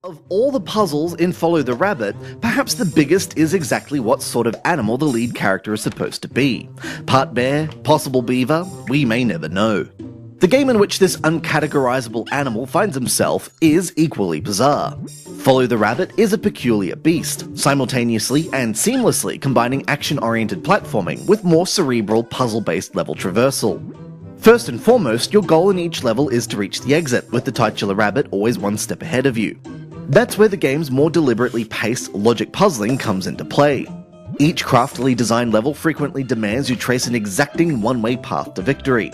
Of all the puzzles in Follow the Rabbit, perhaps the biggest is exactly what sort of animal the lead character is supposed to be. Part bear, possible beaver, we may never know. The game in which this uncategorizable animal finds himself is equally bizarre. Follow the Rabbit is a peculiar beast, simultaneously and seamlessly combining action-oriented platforming with more cerebral, puzzle-based level traversal. First and foremost, your goal in each level is to reach the exit, with the titular rabbit always one step ahead of you. That's where the game's more deliberately paced logic puzzling comes into play. Each craftily designed level frequently demands you trace an exacting one-way path to victory.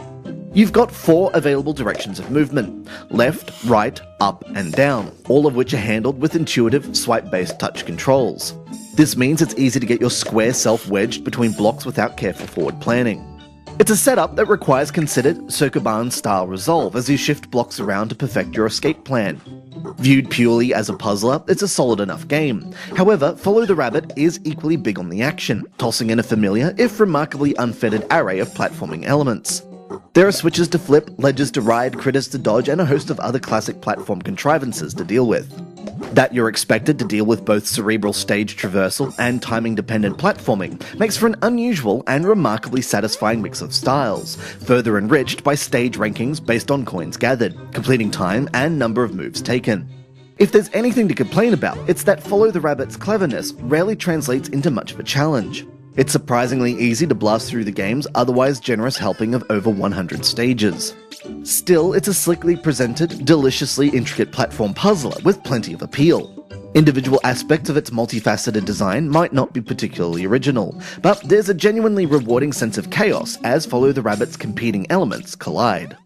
You've got 4 available directions of movement: left, right, up, and down, all of which are handled with intuitive, swipe-based touch controls. This means it's easy to get your square self wedged between blocks without careful forward planning. It's a setup that requires considered Sokoban-style resolve as you shift blocks around to perfect your escape plan. Viewed purely as a puzzler, it's a solid enough game. However, Follow the Rabbit is equally big on the action, tossing in a familiar, if remarkably unfettered array of platforming elements. There are switches to flip, ledges to ride, critters to dodge, and a host of other classic platform contrivances to deal with. That you're expected to deal with both cerebral stage traversal and timing-dependent platforming makes for an unusual and remarkably satisfying mix of styles, further enriched by stage rankings based on coins gathered, completing time, and number of moves taken. If there's anything to complain about, it's that Follow the Rabbit's cleverness rarely translates into much of a challenge. It's surprisingly easy to blast through the game's otherwise generous helping of over 100 stages. Still, it's a slickly presented, deliciously intricate platform puzzler with plenty of appeal. Individual aspects of its multifaceted design might not be particularly original, but there's a genuinely rewarding sense of chaos as Follow the Rabbit's competing elements collide.